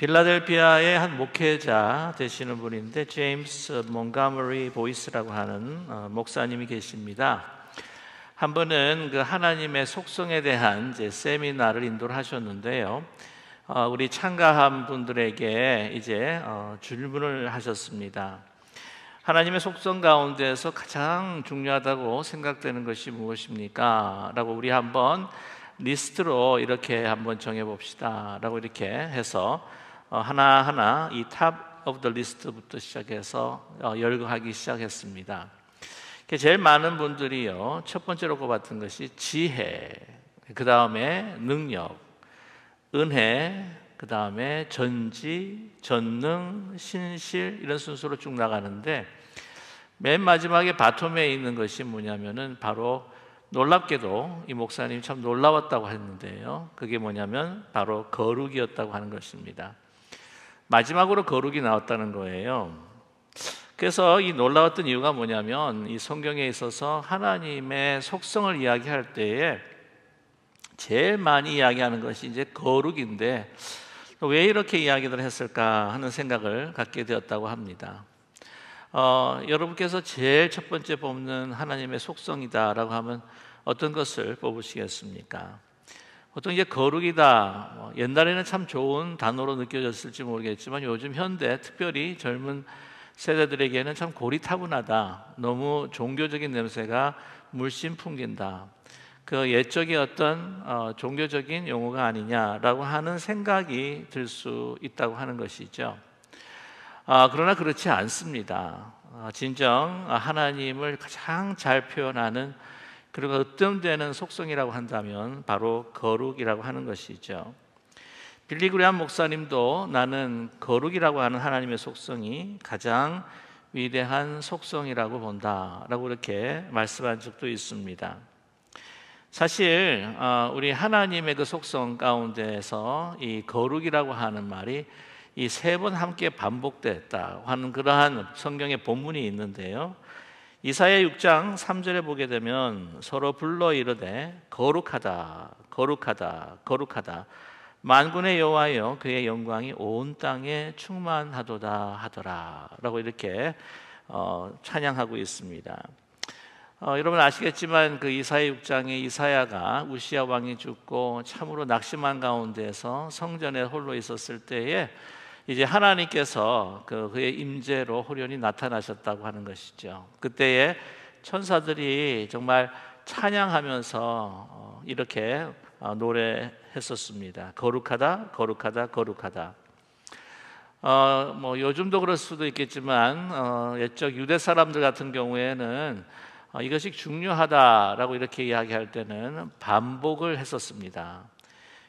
필라델피아의 한 목회자 되시는 분인데 제임스 몬가머리 보이스라고 하는 목사님이 계십니다. 한 번은 그 하나님의 속성에 대한 이제 세미나를 인도를 하셨는데요. 우리 참가한 분들에게 이제 질문을 하셨습니다. 하나님의 속성 가운데서 가장 중요하다고 생각되는 것이 무엇입니까? 라고 우리 한번 리스트로 이렇게 한번 정해봅시다 라고 이렇게 해서 하나하나 이 탑 오브 더 리스트부터 시작해서 열거하기 시작했습니다. 제일 많은 분들이요, 첫 번째로 꼽았던 것이 지혜, 그 다음에 능력, 은혜, 그 다음에 전지, 전능, 신실, 이런 순서로 쭉 나가는데 맨 마지막에 바텀에 있는 것이 뭐냐면은 바로 놀랍게도 이 목사님이 참 놀라웠다고 했는데요, 그게 뭐냐면 바로 거룩이었다고 하는 것입니다. 마지막으로 거룩이 나왔다는 거예요. 그래서 이 놀라웠던 이유가 뭐냐면 이 성경에 있어서 하나님의 속성을 이야기할 때에 제일 많이 이야기하는 것이 이제 거룩인데 왜 이렇게 이야기를 했을까 하는 생각을 갖게 되었다고 합니다. 여러분께서 제일 첫 번째 뽑는 하나님의 속성이다라고 하면 어떤 것을 뽑으시겠습니까? 보통 이제 거룩이다, 옛날에는 참 좋은 단어로 느껴졌을지 모르겠지만 요즘 현대 특별히 젊은 세대들에게는 참 고리타분하다, 너무 종교적인 냄새가 물씬 풍긴다, 그 옛적의 어떤 종교적인 용어가 아니냐라고 하는 생각이 들 수 있다고 하는 것이죠. 그러나 그렇지 않습니다. 진정 하나님을 가장 잘 표현하는, 그리고 으뜸되는 속성이라고 한다면 바로 거룩이라고 하는 것이죠. 빌리 그레이엄 목사님도 나는 거룩이라고 하는 하나님의 속성이 가장 위대한 속성이라고 본다라고 이렇게 말씀한 적도 있습니다. 사실 우리 하나님의 그 속성 가운데에서 이 거룩이라고 하는 말이 이 세 번 함께 반복됐다 하는 그러한 성경의 본문이 있는데요, 이사야 6장 3절에 보게 되면 서로 불러 이르되 거룩하다 거룩하다 거룩하다 만군의 여호와여 그의 영광이 온 땅에 충만하도다 하더라 라고 이렇게 찬양하고 있습니다. 여러분 아시겠지만 그 이사야 6장에 이사야가 우시야 왕이 죽고 참으로 낙심한 가운데서 성전에 홀로 있었을 때에 이제 하나님께서 그의 임재로 호련히 나타나셨다고 하는 것이죠. 그때에 천사들이 정말 찬양하면서 이렇게 노래했었습니다. 거룩하다 거룩하다 거룩하다. 요즘도 그럴 수도 있겠지만 옛적 유대 사람들 같은 경우에는 이것이 중요하다라고 이렇게 이야기할 때는 반복을 했었습니다.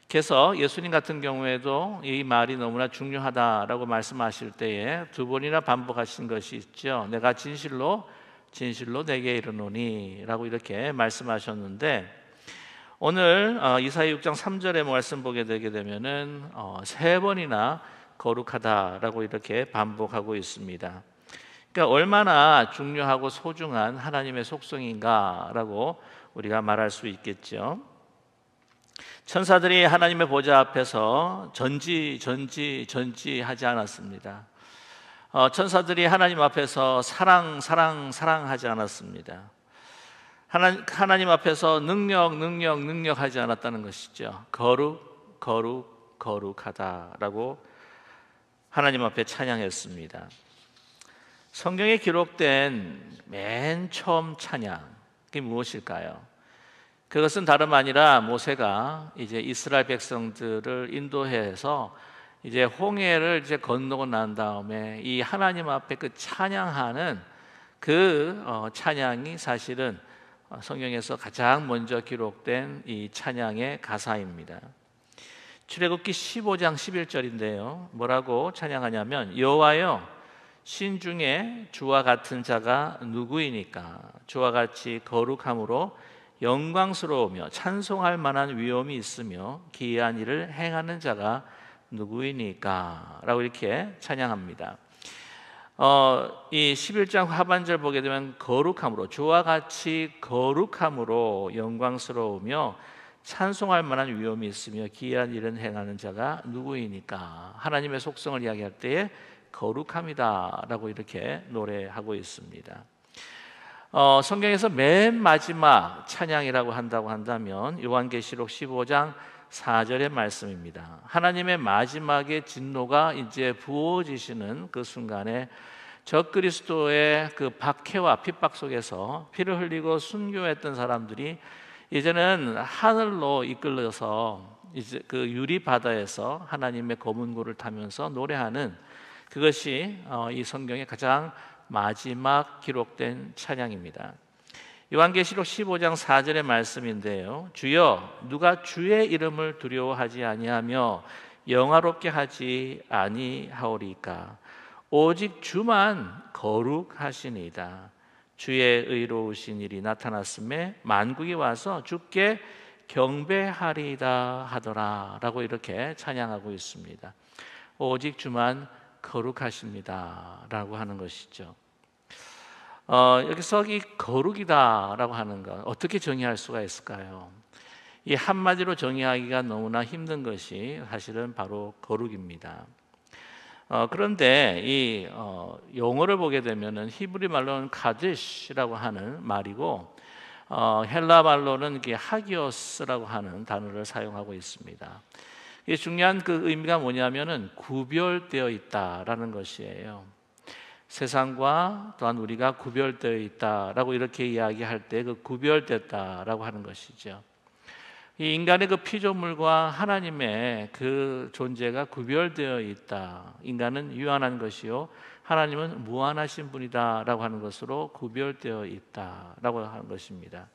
그래서 예수님 같은 경우에도 이 말이 너무나 중요하다라고 말씀하실 때에 두 번이나 반복하신 것이 있죠. 내가 진실로 진실로 내게 이르노니 라고 이렇게 말씀하셨는데, 오늘 이사야 6장 3절의 말씀 보게 되게 되면은 세 번이나 거룩하다라고 이렇게 반복하고 있습니다. 그러니까 얼마나 중요하고 소중한 하나님의 속성인가라고 우리가 말할 수 있겠죠. 천사들이 하나님의 보좌 앞에서 전지하지 않았습니다. 천사들이 하나님 앞에서 사랑하지 않았습니다. 하나님 앞에서 능력하지 않았다는 것이죠. 거룩하다라고 하나님 앞에 찬양했습니다. 성경에 기록된 맨 처음 찬양, 그게 무엇일까요? 그것은 다름 아니라 모세가 이제 이스라엘 백성들을 인도해서 이제 홍해를 이제 건너고 난 다음에 이 하나님 앞에 그 찬양하는 그 찬양이 사실은 성경에서 가장 먼저 기록된 이 찬양의 가사입니다. 출애굽기 15장 11절인데요. 뭐라고 찬양하냐면 여호와여 신 중에 주와 같은 자가 누구이니까 주와 같이 거룩함으로 영광스러우며 찬송할 만한 위엄이 있으며 기이한 일을 행하는 자가 누구이니까 라고 이렇게 찬양합니다. 이 11장 하반절 보게 되면 거룩함으로, 주와 같이 거룩함으로 영광스러우며 찬송할 만한 위엄이 있으며 기이한 일은 행하는 자가 누구이니까. 하나님의 속성을 이야기할 때에 거룩함이다 라고 이렇게 노래하고 있습니다. 성경에서 맨 마지막 찬양이라고 한다고 한다면 요한계시록 15장 4절의 말씀입니다. 하나님의 마지막의 진노가 이제 부어지시는 그 순간에 적그리스도의 그 박해와 핍박 속에서 피를 흘리고 순교했던 사람들이 이제는 하늘로 이끌려서 이제 그 유리 바다에서 하나님의 검은고를 타면서 노래하는, 그것이 이 성경의 가장 마지막 기록된 찬양입니다. 요한계시록 15장 4절의 말씀인데요. 주여 누가 주의 이름을 두려워하지 아니하며 영화롭게 하지 아니하오리까. 오직 주만 거룩하시니이다. 주의 의로우신 일이 나타났음에 만국이 와서 주께 경배하리이다 하더라 라고 이렇게 찬양하고 있습니다. 오직 주만 거룩하십니다 라고 하는 것이죠. 여기서 이 거룩이다 라고 하는 것, 어떻게 정의할 수가 있을까요? 이 한마디로 정의하기가 너무나 힘든 것이 사실은 바로 거룩입니다. 그런데 이 용어를 보게 되면은 히브리 말로는 카디시라고 하는 말이고, 헬라 말로는 하기오스라고 하는 단어를 사용하고 있습니다. 이 중요한 그 의미가 뭐냐면은 구별되어 있다라는 것이에요. 세상과 또한 우리가 구별되어 있다라고 이렇게 이야기할 때 그 구별됐다라고 하는 것이죠. 이 인간의 그 피조물과 하나님의 그 존재가 구별되어 있다. 인간은 유한한 것이요 하나님은 무한하신 분이다라고 하는 것으로 구별되어 있다라고 하는 것입니다.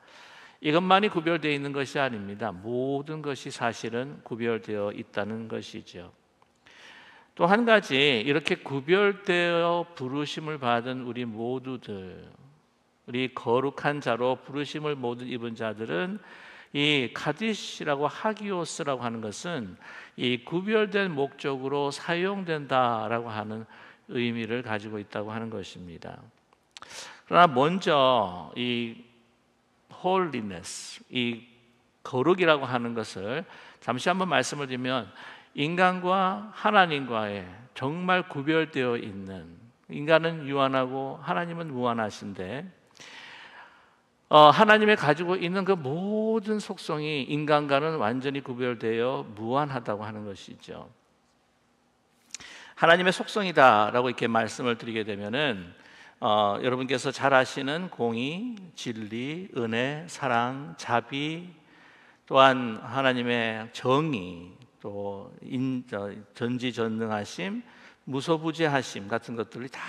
이것만이 구별되어 있는 것이 아닙니다. 모든 것이 사실은 구별되어 있다는 것이죠. 또 한 가지, 이렇게 구별되어 부르심을 받은 우리 모두들, 우리 거룩한 자로 부르심을 모두 입은 자들은 이 카디시라고 하기오스라고 하는 것은 이 구별된 목적으로 사용된다라고 하는 의미를 가지고 있다고 하는 것입니다. 그러나 먼저 이 holiness, 이 거룩이라고 하는 것을 잠시 한번 말씀을 드리면, 인간과 하나님과의 정말 구별되어 있는, 인간은 유한하고 하나님은 무한하신데 하나님의 가지고 있는 그 모든 속성이 인간과는 완전히 구별되어 무한하다고 하는 것이죠. 하나님의 속성이다라고 이렇게 말씀을 드리게 되면은 여러분께서 잘 아시는 공의, 진리, 은혜, 사랑, 자비, 또한 하나님의 정의, 또 전지전능하심, 무소부재하심 같은 것들이 다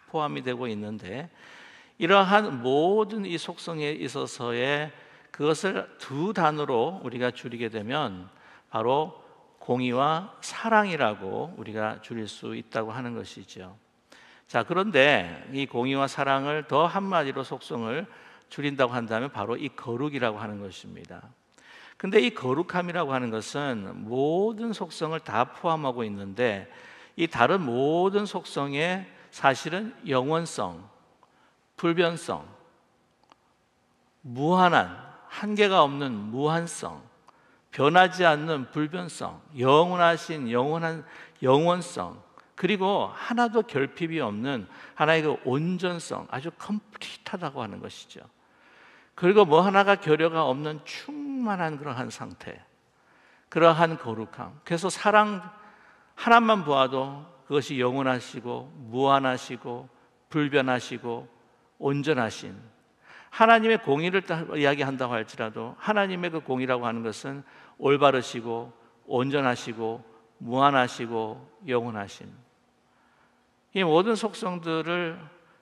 포함이 되고 있는데, 이러한 모든 이 속성에 있어서의 그것을 두 단어로 우리가 줄이게 되면 바로 공의와 사랑이라고 우리가 줄일 수 있다고 하는 것이죠. 자, 그런데 이 공의와 사랑을 더 한마디로 속성을 줄인다고 한다면 바로 이 거룩이라고 하는 것입니다. 근데 이 거룩함이라고 하는 것은 모든 속성을 다 포함하고 있는데, 이 다른 모든 속성에 사실은 영원성, 불변성, 무한한, 한계가 없는 무한성, 변하지 않는 불변성, 영원하신 영원한 영원성, 그리고 하나도 결핍이 없는 하나의 그 온전성, 아주 컴플리트하다고 하는 것이죠. 그리고 뭐 하나가 결여가 없는 충만한 그러한 상태, 그러한 거룩함. 그래서 사랑 하나만 보아도 그것이 영원하시고 무한하시고 불변하시고 온전하신, 하나님의 공의를 이야기한다고 할지라도 하나님의 그 공의라고 하는 것은 올바르시고 온전하시고 무한하시고 영원하신, 이 모든 속성들을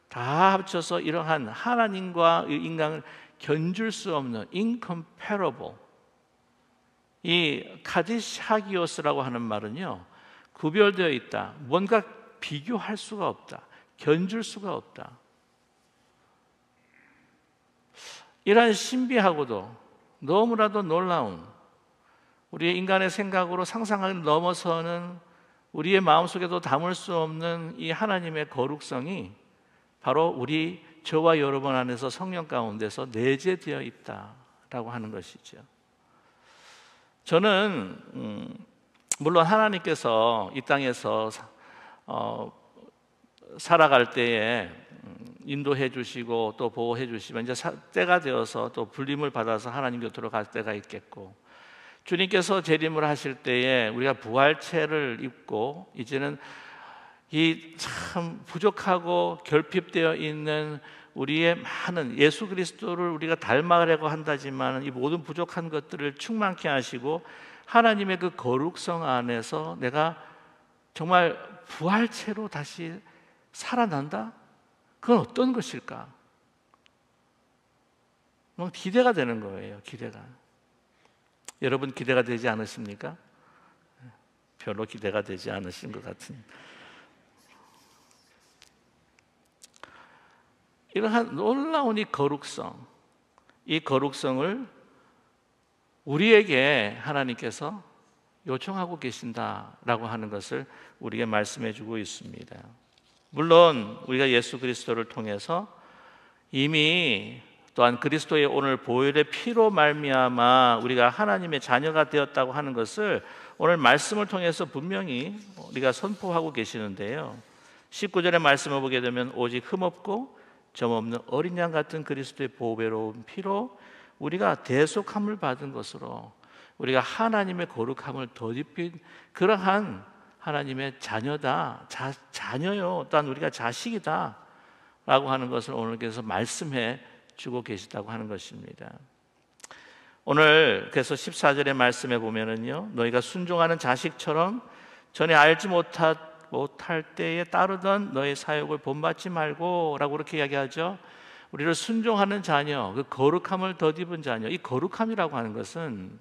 다 합쳐서 이러한 하나님과 인간을 견줄 수 없는 incomparable, 이 카디시 하기오스라고 하는 말은요, 구별되어 있다, 뭔가 비교할 수가 없다, 견줄 수가 없다. 이러한 신비하고도 너무나도 놀라운, 우리의 인간의 생각으로 상상을 넘어서는, 우리의 마음속에도 담을 수 없는 이 하나님의 거룩성이 바로 우리 저와 여러분 안에서 성령 가운데서 내재되어 있다라고 하는 것이죠. 저는 물론 하나님께서 이 땅에서 살아갈 때에 인도해 주시고 또 보호해 주시면 이제 때가 되어서 또 불림을 받아서 하나님 곁으로 갈 때가 있겠고, 주님께서 재림을 하실 때에 우리가 부활체를 입고 이제는 이 참 부족하고 결핍되어 있는 우리의 많은 예수 그리스도를 우리가 닮아가려고 한다지만 이 모든 부족한 것들을 충만케 하시고 하나님의 그 거룩성 안에서 내가 정말 부활체로 다시 살아난다? 그건 어떤 것일까? 너무 기대가 되는 거예요. 기대가. 여러분 기대가 되지 않으십니까? 별로 기대가 되지 않으신 것 같은. 이러한 놀라운 이 거룩성, 이 거룩성을 우리에게 하나님께서 요청하고 계신다라고 하는 것을 우리에게 말씀해 주고 있습니다. 물론 우리가 예수 그리스도를 통해서 이미 또한 그리스도의 오늘 보혈의 피로 말미암아 우리가 하나님의 자녀가 되었다고 하는 것을 오늘 말씀을 통해서 분명히 우리가 선포하고 계시는데요, 19절의 말씀을 보게 되면 오직 흠없고 점없는 어린 양 같은 그리스도의 보배로운 피로 우리가 대속함을 받은 것으로 우리가 하나님의 거룩함을 덧입힌 그러한 하나님의 자녀다, 자녀요, 또한 우리가 자식이다 라고 하는 것을 오늘께서 말씀해 주고 계시다고 하는 것입니다. 오늘 그래서 14절의 말씀에 보면은요, 너희가 순종하는 자식처럼 전에 알지 못할 때에 따르던 너의 사욕을 본받지 말고 라고 그렇게 이야기하죠. 우리를 순종하는 자녀, 그 거룩함을 덧입은 자녀, 이 거룩함이라고 하는 것은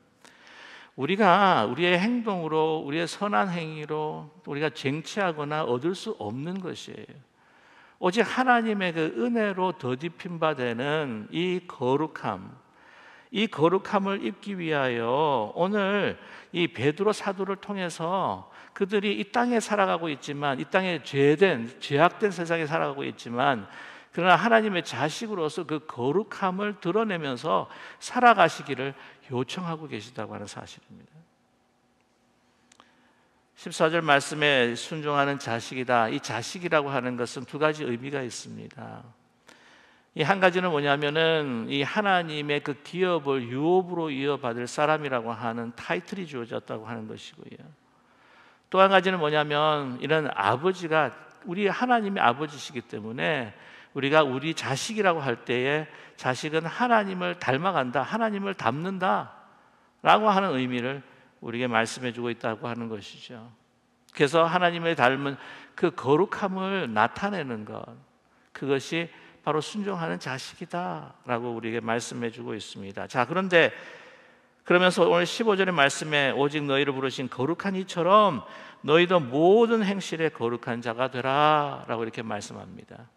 우리가 우리의 행동으로, 우리의 선한 행위로 우리가 쟁취하거나 얻을 수 없는 것이에요. 오직 하나님의 그 은혜로 덧입힌 바 되는 이 거룩함, 이 거룩함을 입기 위하여 오늘 이 베드로 사도를 통해서 그들이 이 땅에 살아가고 있지만, 이 땅에 죄악된 세상에 살아가고 있지만, 그러나 하나님의 자식으로서 그 거룩함을 드러내면서 살아가시기를 요청하고 계시다고 하는 사실입니다. 14절 말씀에 순종하는 자식이다. 이 자식이라고 하는 것은 두 가지 의미가 있습니다. 이 한 가지는 뭐냐면은 이 하나님의 그 기업을 유업으로 이어받을 사람이라고 하는 타이틀이 주어졌다고 하는 것이고요. 또 한 가지는 뭐냐면 이런 아버지가 우리 하나님의 아버지시기 때문에 우리가 우리 자식이라고 할 때에 자식은 하나님을 닮아간다, 하나님을 닮는다 라고 하는 의미를 우리에게 말씀해 주고 있다고 하는 것이죠. 그래서 하나님을 닮은 그 거룩함을 나타내는 것, 그것이 바로 순종하는 자식이다 라고 우리에게 말씀해 주고 있습니다. 자, 그런데 그러면서 오늘 15절의 말씀에 오직 너희를 부르신 거룩한 이처럼 너희도 모든 행실에 거룩한 자가 되라 라고 이렇게 말씀합니다.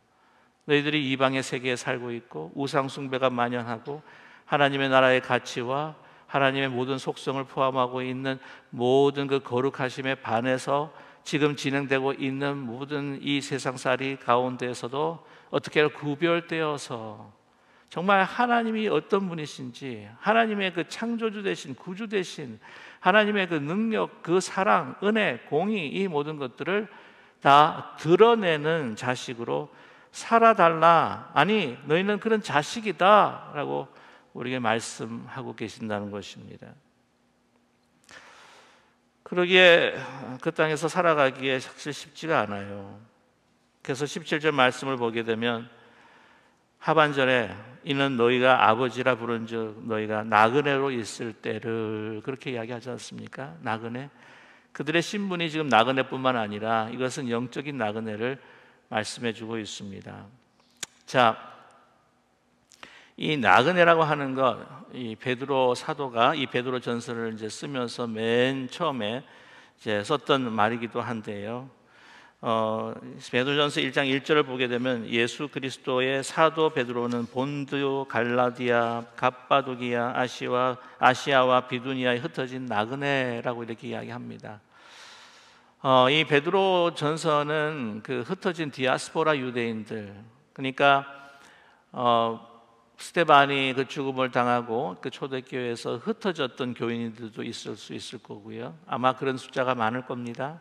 너희들이 이방의 세계에 살고 있고 우상 숭배가 만연하고 하나님의 나라의 가치와 하나님의 모든 속성을 포함하고 있는 모든 그 거룩하심에 반해서 지금 진행되고 있는 모든 이 세상살이 가운데에서도 어떻게 구별되어서 정말 하나님이 어떤 분이신지, 하나님의 그 창조주 되신, 구주 되신 하나님의 그 능력, 그 사랑, 은혜, 공의, 이 모든 것들을 다 드러내는 자식으로 살아달라. 아니, 너희는 그런 자식이다 라고 우리에게 말씀하고 계신다는 것입니다. 그러기에 그 땅에서 살아가기에 사실 쉽지가 않아요. 그래서 17절 말씀을 보게 되면 하반절에 이는 너희가 아버지라 부른즉 너희가 나그네로 있을 때를 그렇게 이야기하지 않습니까? 나그네. 그들의 신분이 지금 나그네뿐만 아니라 이것은 영적인 나그네를 말씀해 주고 있습니다. 자, 이 나그네라고 하는 것, 이 베드로 사도가 이 베드로 전서를 이제 쓰면서 맨 처음에 이제 썼던 말이기도 한데요. 베드로전서 1장 1절을 보게 되면 예수 그리스도의 사도 베드로는 본드, 갈라디아, 갑바도기아, 아시아와 비두니아에 흩어진 나그네라고 이렇게 이야기합니다. 이 베드로 전서는 그 흩어진 디아스포라 유대인들, 그러니까 스데반이 그 죽음을 당하고 그 초대교회에서 흩어졌던 교인들도 있을 수 있을 거고요. 아마 그런 숫자가 많을 겁니다.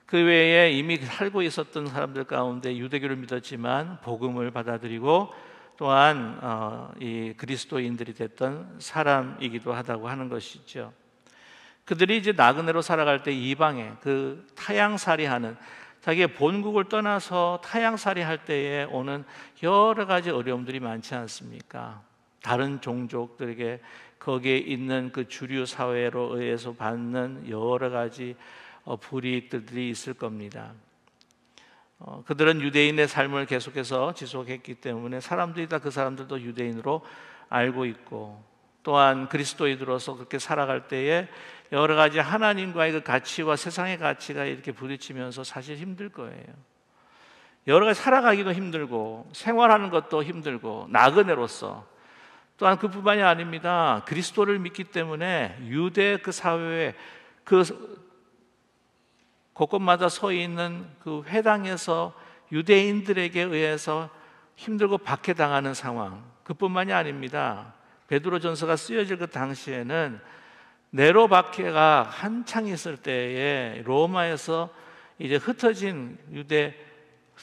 그 외에 이미 살고 있었던 사람들 가운데 유대교를 믿었지만 복음을 받아들이고 또한 이 그리스도인들이 됐던 사람이기도 하다고 하는 것이죠. 그들이 이제 나그네로 살아갈 때 이방에 그 타향살이하는, 자기의 본국을 떠나서 타향살이 할 때에 오는 여러 가지 어려움들이 많지 않습니까? 다른 종족들에게 거기에 있는 그 주류 사회로 의해서 받는 여러 가지 불이익들이 있을 겁니다. 그들은 유대인의 삶을 계속해서 지속했기 때문에 사람들이 다 그 사람들도 유대인으로 알고 있고, 또한 그리스도인으로서 그렇게 살아갈 때에 여러 가지 하나님과의 그 가치와 세상의 가치가 이렇게 부딪히면서 사실 힘들 거예요. 여러 가지 살아가기도 힘들고 생활하는 것도 힘들고 나그네로서, 또한 그뿐만이 아닙니다. 그리스도를 믿기 때문에 유대 그 사회에 그 곳곳마다 서 있는 그 회당에서 유대인들에게 의해서 힘들고 박해당하는 상황, 그뿐만이 아닙니다. 베드로전서가 쓰여질 그 당시에는 네로 박해가 한창 있을 때에 로마에서 이제 흩어진 유대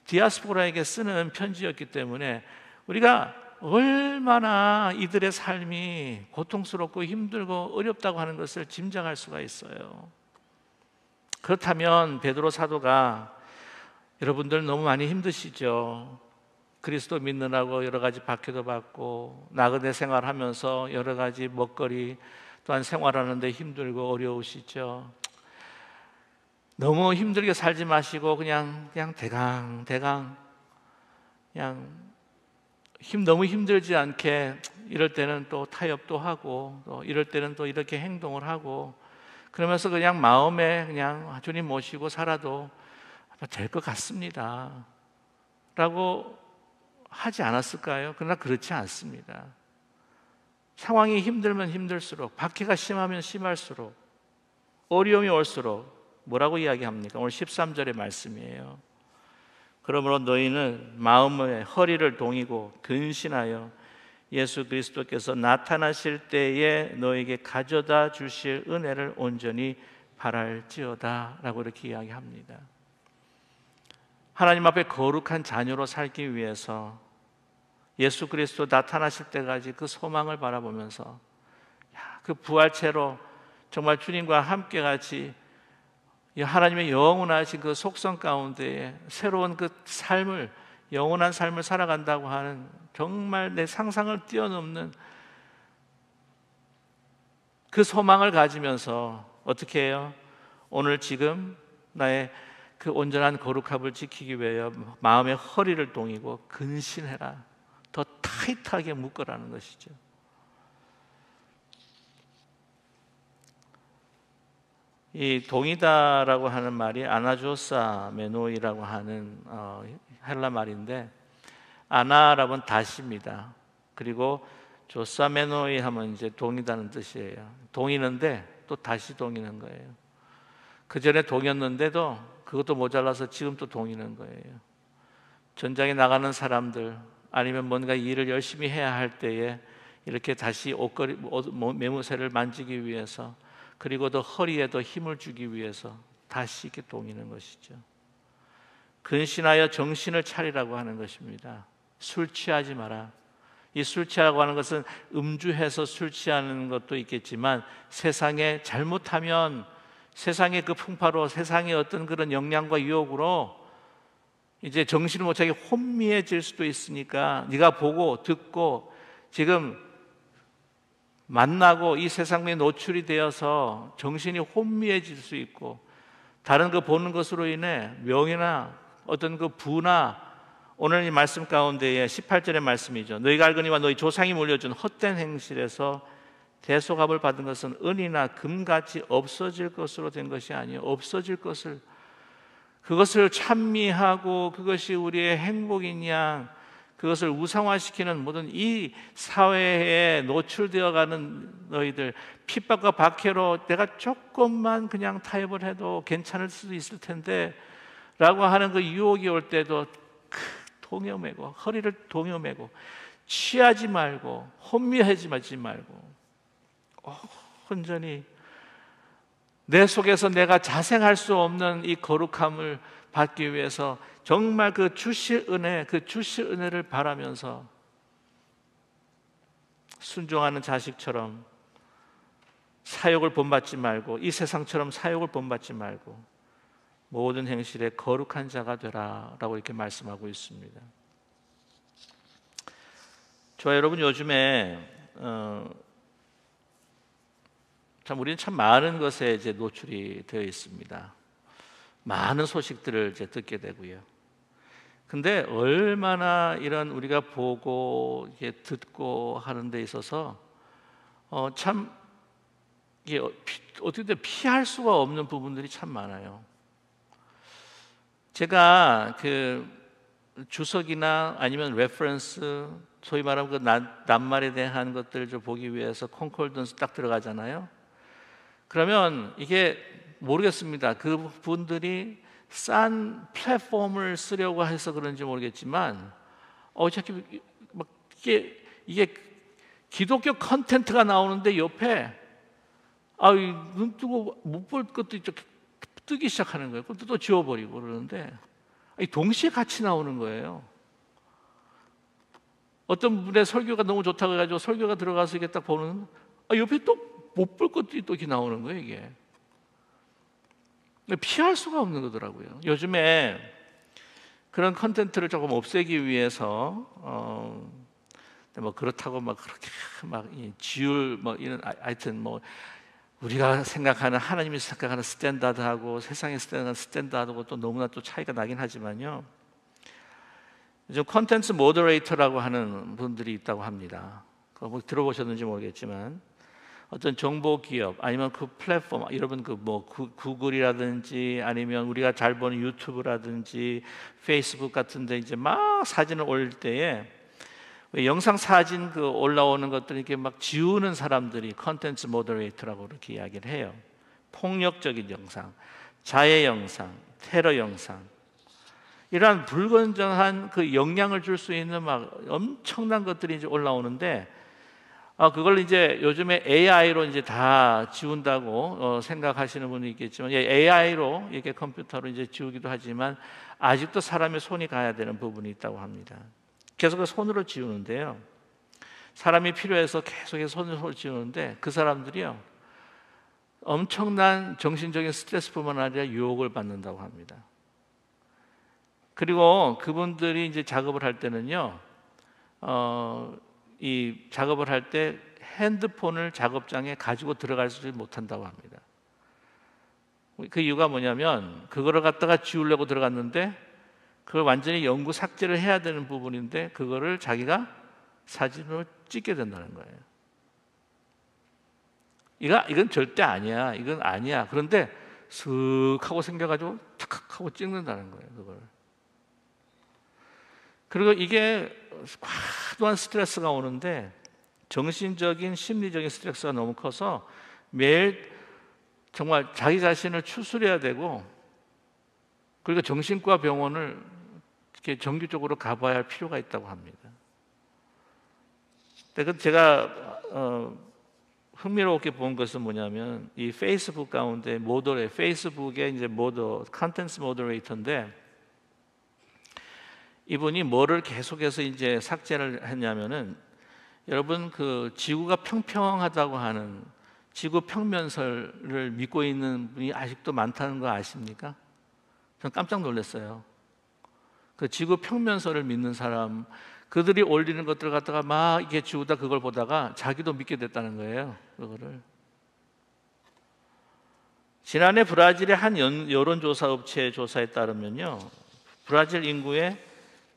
디아스포라에게 쓰는 편지였기 때문에 우리가 얼마나 이들의 삶이 고통스럽고 힘들고 어렵다고 하는 것을 짐작할 수가 있어요. 그렇다면 베드로 사도가, 여러분들 너무 많이 힘드시죠? 그리스도 믿느라고 여러 가지 박해도 받고 나그네 생활하면서 여러 가지 먹거리 또한 생활하는데 힘들고 어려우시죠? 너무 힘들게 살지 마시고 그냥 대강 그냥 너무 힘들지 않게, 이럴 때는 또 타협도 하고 또 이럴 때는 또 이렇게 행동을 하고, 그러면서 그냥 마음에 그냥 주님 모시고 살아도 될 것 같습니다 라고 하지 않았을까요? 그러나 그렇지 않습니다. 상황이 힘들면 힘들수록, 박해가 심하면 심할수록, 어려움이 올수록 뭐라고 이야기합니까? 오늘 13절의 말씀이에요. 그러므로 너희는 마음의 허리를 동이고 근신하여 예수 그리스도께서 나타나실 때에 너에게 가져다 주실 은혜를 온전히 바랄지어다 라고 이렇게 이야기합니다. 하나님 앞에 거룩한 자녀로 살기 위해서 예수 그리스도 나타나실 때까지 그 소망을 바라보면서 그 부활체로 정말 주님과 함께 같이 하나님의 영원하신 그 속성 가운데에 새로운 그 삶을, 영원한 삶을 살아간다고 하는, 정말 내 상상을 뛰어넘는 그 소망을 가지면서 어떻게 해요? 오늘 지금 나의 그 온전한 거룩함을 지키기 위하여 마음의 허리를 동이고 근신해라. 더 타이트하게 묶으라는 것이죠. 이 동이다라고 하는 말이 아나조사 메노이라고 하는 헬라 말인데, 아나라면 다시입니다. 그리고 조사메노이 하면 이제 동이다는 뜻이에요. 동이는데 또 다시 동이는 거예요. 그 전에 동이었는데도 그것도 모자라서 지금 또 동이는 거예요. 전장에 나가는 사람들, 아니면 뭔가 일을 열심히 해야 할 때에 이렇게 다시 옷걸이, 매무새를 만지기 위해서, 그리고 더 허리에 더 힘을 주기 위해서 다시 이렇게 동이는 것이죠. 근신하여 정신을 차리라고 하는 것입니다. 술 취하지 마라. 이 술 취하라고 하는 것은 음주해서 술 취하는 것도 있겠지만, 세상에 잘못하면 세상의 그 풍파로, 세상의 어떤 그런 영향과 유혹으로 이제 정신을 못 차게 혼미해질 수도 있으니까, 네가 보고 듣고 지금 만나고 이 세상에 노출이 되어서 정신이 혼미해질 수 있고, 다른 거 보는 것으로 인해 명예나 어떤 그 부나, 오늘 이 말씀 가운데에 18절의 말씀이죠. 너희가 알거니와 너희 조상이 물려준 헛된 행실에서 대속함을 받은 것은 은이나 금같이 없어질 것으로 된 것이 아니요 없어질 것을, 그것을 찬미하고 그것이 우리의 행복인 양, 그것을 우상화시키는 모든 이 사회에 노출되어가는 너희들, 핍박과 박해로 내가 조금만 그냥 타협을 해도 괜찮을 수도 있을 텐데 라고 하는 그 유혹이 올 때도 동여매고, 허리를 동여매고 취하지 말고 혼미하지 말고 온전히 내 속에서 내가 자생할 수 없는 이 거룩함을 받기 위해서 정말 그 주실 은혜를 바라면서 순종하는 자식처럼 사욕을 본받지 말고, 이 세상처럼 사욕을 본받지 말고 모든 행실에 거룩한 자가 되라라고 이렇게 말씀하고 있습니다. 저와 여러분, 요즘에 우리는 참 많은 것에 이제 노출이 되어 있습니다. 많은 소식들을 이제 듣게 되고요. 근데 얼마나 이런 우리가 보고 이게 듣고 하는 데 있어서 참 이게 어떻게 피할 수가 없는 부분들이 참 많아요. 제가 그 주석이나 아니면 레퍼런스, 소위 말하면 그 낱말에 대한 것들을 좀 보기 위해서 콘콜던스 딱 들어가잖아요. 그러면 이게 모르겠습니다. 그 분들이 싼 플랫폼을 쓰려고 해서 그런지 모르겠지만, 자꾸 막 이게 기독교 컨텐츠가 나오는데 옆에 눈 뜨고 못 볼 것도 뜨기 시작하는 거예요. 그것도 또 지워버리고 그러는데 동시에 같이 나오는 거예요. 어떤 분의 설교가 너무 좋다고 해가지고 설교가 들어가서 이게 딱 보는 옆에 또 못 볼 것들이 또 이렇게 나오는 거예요. 이게 피할 수가 없는 거더라고요. 요즘에 그런 컨텐츠를 조금 없애기 위해서 뭐 그렇다고 막 그렇게 막 지울 뭐 이런 하여튼 뭐 우리가 생각하는, 하나님이 생각하는 스탠다드하고 세상의 스탠다드하고 또 너무나 또 차이가 나긴 하지만요. 요즘 컨텐츠 모더레이터라고 하는 분들이 있다고 합니다. 뭐 들어보셨는지 모르겠지만 어떤 정보 기업 아니면 그 플랫폼, 여러분 그 뭐 구글이라든지 아니면 우리가 잘 보는 유튜브라든지 페이스북 같은데 이제 막 사진을 올릴 때에 영상 사진 그 올라오는 것들 이렇게 막 지우는 사람들이 컨텐츠 모더레이터라고 이렇게 이야기를 해요. 폭력적인 영상, 자해 영상, 테러 영상, 이러한 불건전한 그 영향을 줄 수 있는 막 엄청난 것들이 이제 올라오는데, 그걸 이제 요즘에 AI로 이제 다 지운다고 생각하시는 분이 있겠지만, AI로 이렇게 컴퓨터로 이제 지우기도 하지만 아직도 사람의 손이 가야 되는 부분이 있다고 합니다. 계속 손으로 지우는데요. 사람이 필요해서 계속해서 손으로 지우는데 그 사람들이요, 엄청난 정신적인 스트레스뿐만 아니라 유혹을 받는다고 합니다. 그리고 그분들이 이제 작업을 할 때는요, 이 작업을 할 때 핸드폰을 작업장에 가지고 들어가지 못한다고 합니다. 그 이유가 뭐냐면 그거를 갖다가 지우려고 들어갔는데 그걸 완전히 영구 삭제를 해야 되는 부분인데 그거를 자기가 사진으로 찍게 된다는 거예요. 이건 절대 아니야. 이건 아니야. 그런데 슥 하고 생겨가지고 탁 하고 찍는다는 거예요. 그걸. 그리고 이게 과도한 스트레스가 오는데 정신적인 심리적인 스트레스가 너무 커서 매일 정말 자기 자신을 추스려야 되고, 그리고 정신과 병원을 이렇게 정기적으로 가봐야 할 필요가 있다고 합니다. 근데 제가 흥미롭게 본 것은 뭐냐면 이 페이스북 가운데 페이스북의 이제 컨텐츠 모더레이터인데, 이분이 뭐를 계속해서 이제 삭제를 했냐면은, 여러분 그 지구가 평평하다고 하는 지구 평면설을 믿고 있는 분이 아직도 많다는 거 아십니까? 전 깜짝 놀랐어요. 그 지구 평면설을 믿는 사람, 그들이 올리는 것들을 갖다가 막 이게 지우다 그걸 보다가 자기도 믿게 됐다는 거예요. 그거를. 지난해 브라질의 한 여론조사 업체의 조사에 따르면요, 브라질 인구의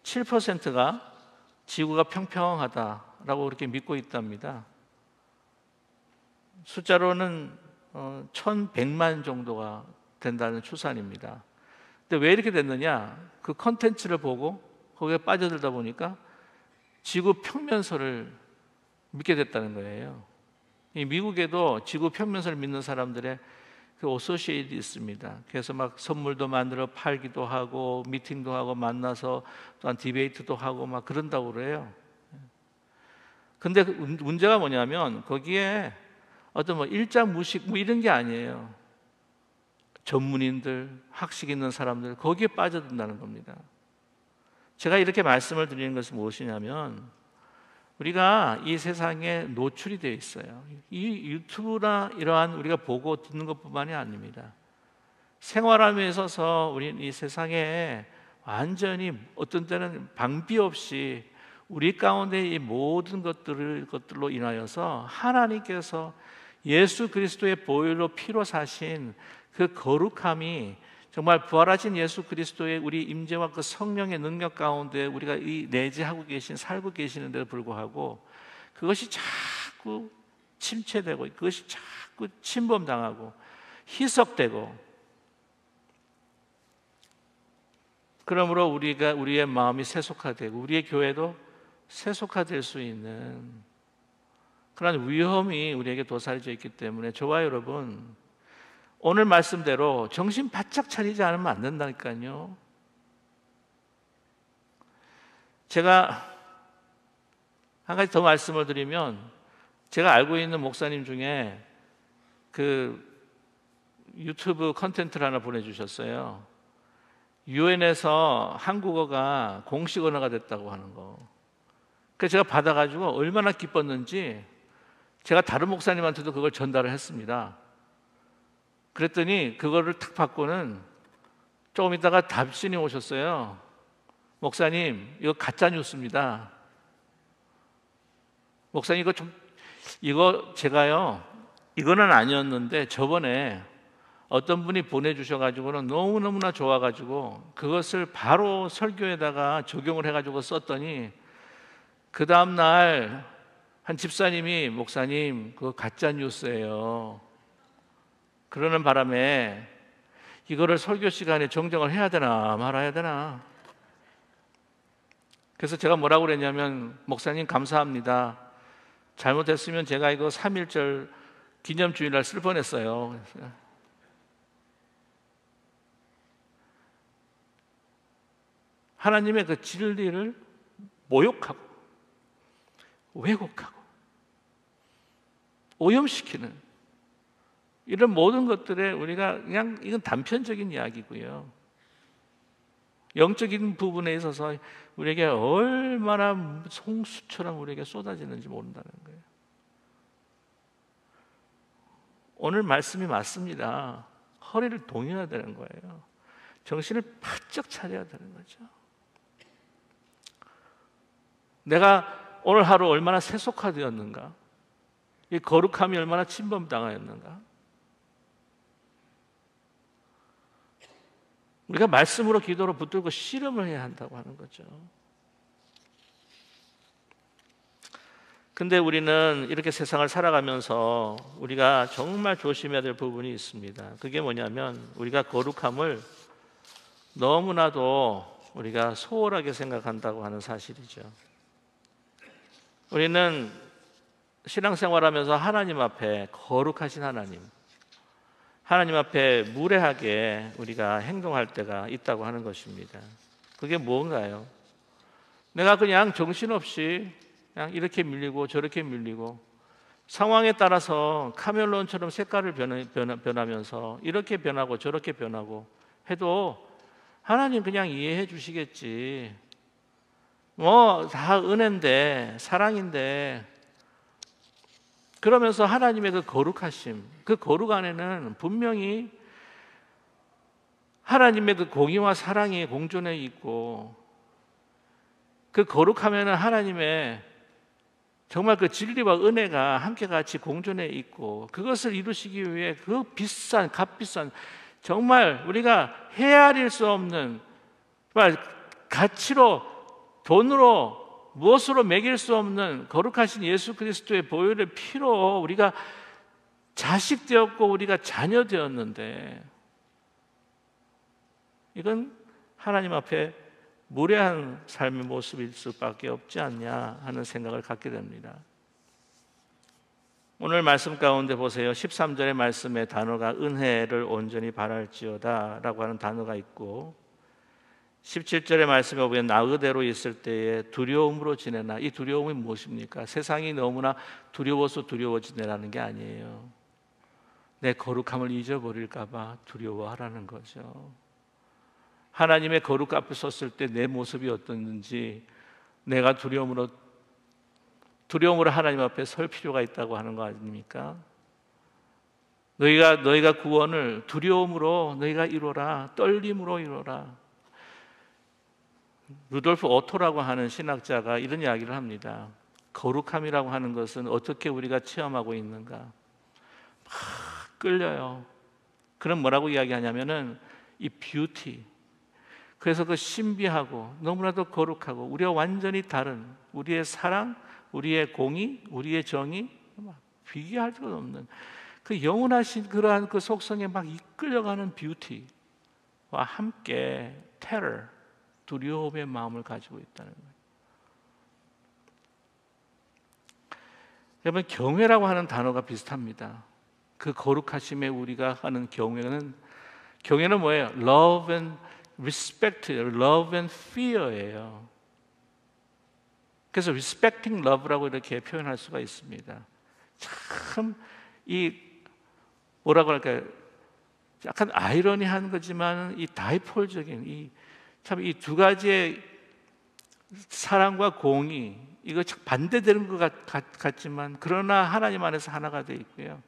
7%가 지구가 평평하다라고 그렇게 믿고 있답니다. 숫자로는 1,100만 정도가 된다는 추산입니다. 근데 왜 이렇게 됐느냐? 그 컨텐츠를 보고 거기에 빠져들다 보니까 지구 평면설을 믿게 됐다는 거예요. 이 미국에도 지구 평면설을 믿는 사람들의 그 어소시에이트 있습니다. 그래서 막 선물도 만들어 팔기도 하고 미팅도 하고 만나서 또한 디베이트도 하고 막 그런다고 그래요. 근데 문제가 뭐냐면 거기에 어떤 뭐 일자 무식 뭐 이런 게 아니에요. 전문인들, 학식 있는 사람들 거기에 빠져든다는 겁니다. 제가 이렇게 말씀을 드리는 것은 무엇이냐면 우리가 이 세상에 노출이 되어 있어요. 이 유튜브나 이러한 우리가 보고 듣는 것뿐만이 아닙니다. 생활함에 있어서 우리는 이 세상에 완전히 어떤 때는 방비 없이 우리 가운데 이 모든 것들로 인하여서 하나님께서 예수 그리스도의 보혈로 피로 사신 그 거룩함이 정말 부활하신 예수 그리스도의 우리 임재와 그 성령의 능력 가운데 우리가 이 내재하고 살고 계시는데도 불구하고 그것이 자꾸 침체되고 그것이 자꾸 침범당하고 희석되고, 그러므로 우리의 마음이 세속화되고 우리의 교회도 세속화될 수 있는 그런 위험이 우리에게 도사리져 있기 때문에 저와 여러분 오늘 말씀대로 정신 바짝 차리지 않으면 안 된다니까요. 제가 한 가지 더 말씀을 드리면, 제가 알고 있는 목사님 중에 그 유튜브 컨텐츠를 하나 보내주셨어요. 유엔에서 한국어가 공식 언어가 됐다고 하는 거. 그래서 제가 받아가지고 얼마나 기뻤는지 제가 다른 목사님한테도 그걸 전달을 했습니다. 그랬더니 그거를 탁 받고는 조금 있다가 답신이 오셨어요. 목사님, 이거 가짜 뉴스입니다. 목사님, 이거 제가요, 이거는 아니었는데 저번에 어떤 분이 보내주셔가지고는 너무너무나 좋아가지고 그것을 바로 설교에다가 적용을 해가지고 썼더니 그 다음날 한 집사님이 목사님, 그거 가짜 뉴스예요. 그러는 바람에 이거를 설교 시간에 정정을 해야 되나 말아야 되나. 그래서 제가 뭐라고 그랬냐면, 목사님 감사합니다. 잘못했으면 제가 이거 3.1절 기념주일날 쓸 뻔했어요. 하나님의 그 진리를 모욕하고 왜곡하고 오염시키는 이런 모든 것들에 우리가 그냥 이건 단편적인 이야기고요. 영적인 부분에 있어서 우리에게 얼마나 송수처럼 우리에게 쏟아지는지 모른다는 거예요. 오늘 말씀이 맞습니다. 허리를 동여야 되는 거예요. 정신을 바짝 차려야 되는 거죠. 내가 오늘 하루 얼마나 세속화되었는가? 이 거룩함이 얼마나 침범당하였는가? 우리가 말씀으로 기도로 붙들고 씨름을 해야 한다고 하는 거죠. 근데 우리는 이렇게 세상을 살아가면서 우리가 정말 조심해야 될 부분이 있습니다. 그게 뭐냐면 우리가 거룩함을 너무나도 우리가 소홀하게 생각한다고 하는 사실이죠. 우리는 신앙생활하면서 하나님 앞에 거룩하신 하나님 앞에 무례하게 우리가 행동할 때가 있다고 하는 것입니다. 그게 뭔가요? 내가 그냥 정신없이 그냥 이렇게 밀리고 저렇게 밀리고 상황에 따라서 카멜론처럼 색깔을 변하면서 이렇게 변하고 저렇게 변하고 해도 하나님 그냥 이해해 주시겠지. 뭐 다 은혜인데 사랑인데, 그러면서 하나님의 그 거룩하심, 그 거룩 안에는 분명히 하나님의 그 공의와 사랑이 공존해 있고, 그 거룩하면은 하나님의 정말 그 진리와 은혜가 함께 같이 공존해 있고, 그것을 이루시기 위해 그 비싼 값비싼 정말 우리가 헤아릴 수 없는 정말 가치로 돈으로 무엇으로 매길 수 없는 거룩하신 예수 그리스도의 보혈의 피로 우리가 자식 되었고 우리가 자녀 되었는데, 이건 하나님 앞에 무례한 삶의 모습일 수밖에 없지 않냐 하는 생각을 갖게 됩니다. 오늘 말씀 가운데 보세요. 13절의 말씀에 단어가 은혜를 온전히 바랄지어다 라고 하는 단어가 있고, 17절의 말씀에 보면 나 그대로 있을 때에 두려움으로 지내나. 이 두려움이 무엇입니까? 세상이 너무나 두려워서 두려워지내라는 게 아니에요. 내 거룩함을 잊어버릴까 봐 두려워하라는 거죠. 하나님의 거룩 앞에 섰을 때 내 모습이 어떻는지 내가 두려움으로 하나님 앞에 설 필요가 있다고 하는 거 아닙니까? 너희가 구원을 두려움으로 너희가 이루라. 떨림으로 이루라. 루돌프 오토라고 하는 신학자가 이런 이야기를 합니다. 거룩함이라고 하는 것은 어떻게 우리가 체험하고 있는가? 막 끌려요. 그럼 뭐라고 이야기하냐면은 이 뷰티. 그래서 그 신비하고 너무나도 거룩하고 우리와 완전히 다른 우리의 사랑, 우리의 공의, 우리의 정의, 비교할 수 없는 그 영원하신 그러한 그 속성에 막 이끌려가는 뷰티와 함께 테러, 두려움의 마음을 가지고 있다는 거예요. 여러분, 경외라고 하는 단어가 비슷합니다. 그 거룩하심에 우리가 하는 경외는 뭐예요? Love and respect, love and fear예요. 그래서 respecting love라고 이렇게 표현할 수가 있습니다. 참 뭐라고 할까요? 약간 아이러니한 거지만 이 다이폴적인 이 두 가지의 사랑과 공의, 이거 참 반대되는 것 같지만 그러나 하나님 안에서 하나가 되어 있고요.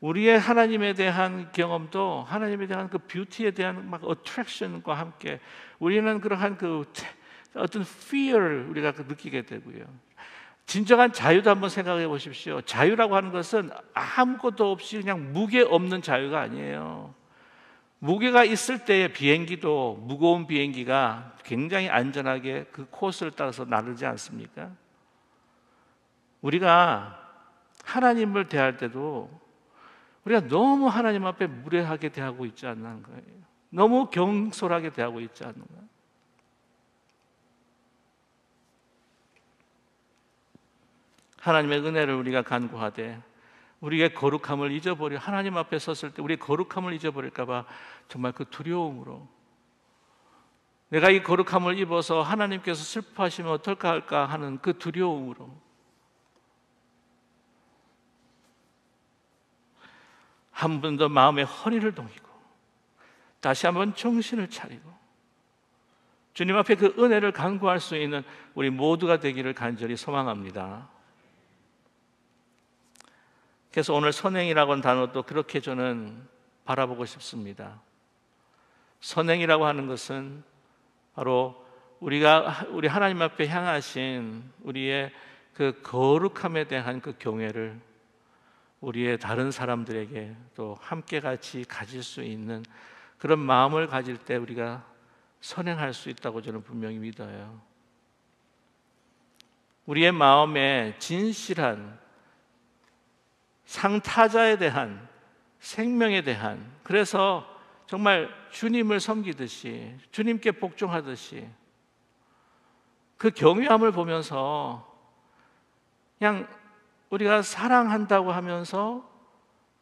우리의 하나님에 대한 경험도 하나님에 대한 그 뷰티에 대한 막 어트랙션과 함께 우리는 그러한 그 어떤 fear를 우리가 느끼게 되고요. 진정한 자유도 한번 생각해 보십시오. 자유라고 하는 것은 아무것도 없이 그냥 무게 없는 자유가 아니에요. 무게가 있을 때의 비행기도 무거운 비행기가 굉장히 안전하게 그 코스를 따라서 나르지 않습니까? 우리가 하나님을 대할 때도 우리가 너무 하나님 앞에 무례하게 대하고 있지 않는 거예요. 너무 경솔하게 대하고 있지 않는 거예요. 하나님의 은혜를 우리가 간구하되 우리의 거룩함을 잊어버려 하나님 앞에 섰을 때 우리의 거룩함을 잊어버릴까 봐 정말 그 두려움으로 내가 이 거룩함을 입어서 하나님께서 슬퍼하시면 어떨까 할까 하는 그 두려움으로 한 번 더 마음의 허리를 동이고 다시 한번 정신을 차리고 주님 앞에 그 은혜를 간구할 수 있는 우리 모두가 되기를 간절히 소망합니다. 그래서 오늘 선행이라고 하는 단어도 그렇게 저는 바라보고 싶습니다. 선행이라고 하는 것은 바로 우리 하나님 앞에 향하신 우리의 그 거룩함에 대한 그 경외를 우리의 다른 사람들에게 또 함께 같이 가질 수 있는 그런 마음을 가질 때 우리가 선행할 수 있다고 저는 분명히 믿어요. 우리의 마음에 진실한 상타자에 대한 생명에 대한 그래서 정말 주님을 섬기듯이 주님께 복종하듯이 그 경외함을 보면서 그냥 우리가 사랑한다고 하면서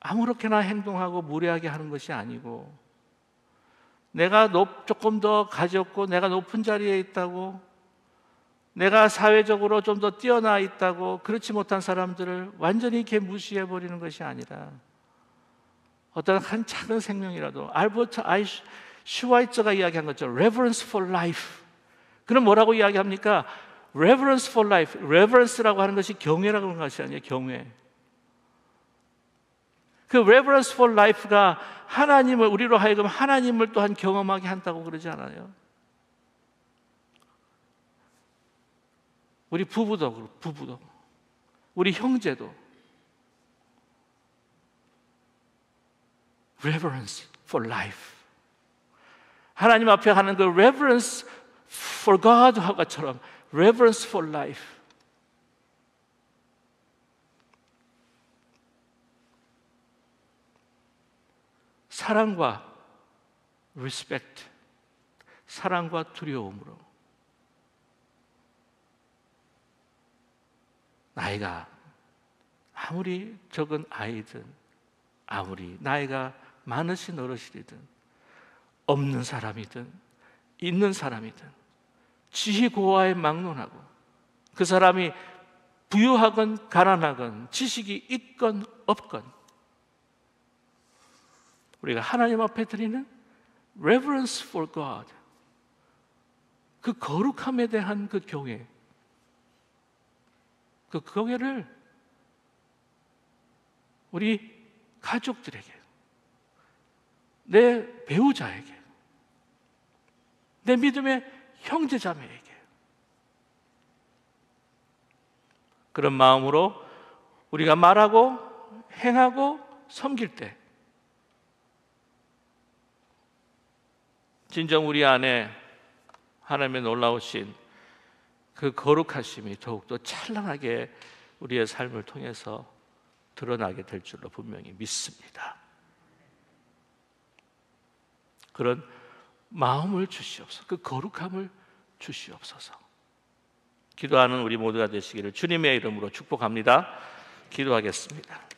아무렇게나 행동하고 무례하게 하는 것이 아니고 내가 조금 더 가졌고 내가 높은 자리에 있다고 내가 사회적으로 좀 더 뛰어나 있다고 그렇지 못한 사람들을 완전히 이렇게 무시해버리는 것이 아니라 어떤 한 작은 생명이라도 알버트 슈와이처가 이야기한 것처럼 reverence for life. 그럼 뭐라고 이야기합니까? reverence for life. reverence라고 하는 것이 경외라고 하는 것이 아니에요. 경외. 그 reverence for life가 하나님을 우리로 하여금 하나님을 또한 경험하게 한다고 그러지 않아요? 우리 부부도 우리 형제도 reverence for life. 하나님 앞에 하는 그 reverence for God 것처럼 reverence for life. 사랑과 respect, 사랑과 두려움으로 나이가 아무리 적은 아이든 아무리 나이가 많으신 어르신이든 없는 사람이든 있는 사람이든 지희 고하에 막론하고 그 사람이 부유하건 가난하건 지식이 있건 없건 우리가 하나님 앞에 드리는 reverence for God, 그 거룩함에 대한 그 교회, 그 교회를 우리 가족들에게, 내 배우자에게, 내 믿음의 형제자매에게 그런 마음으로 우리가 말하고 행하고 섬길 때 진정 우리 안에 하나님의 놀라우신 그 거룩하심이 더욱더 찬란하게 우리의 삶을 통해서 드러나게 될 줄로 분명히 믿습니다. 그런 마음을 주시옵소서, 그 거룩함을 주시옵소서. 기도하는 우리 모두가 되시기를 주님의 이름으로 축복합니다. 기도하겠습니다.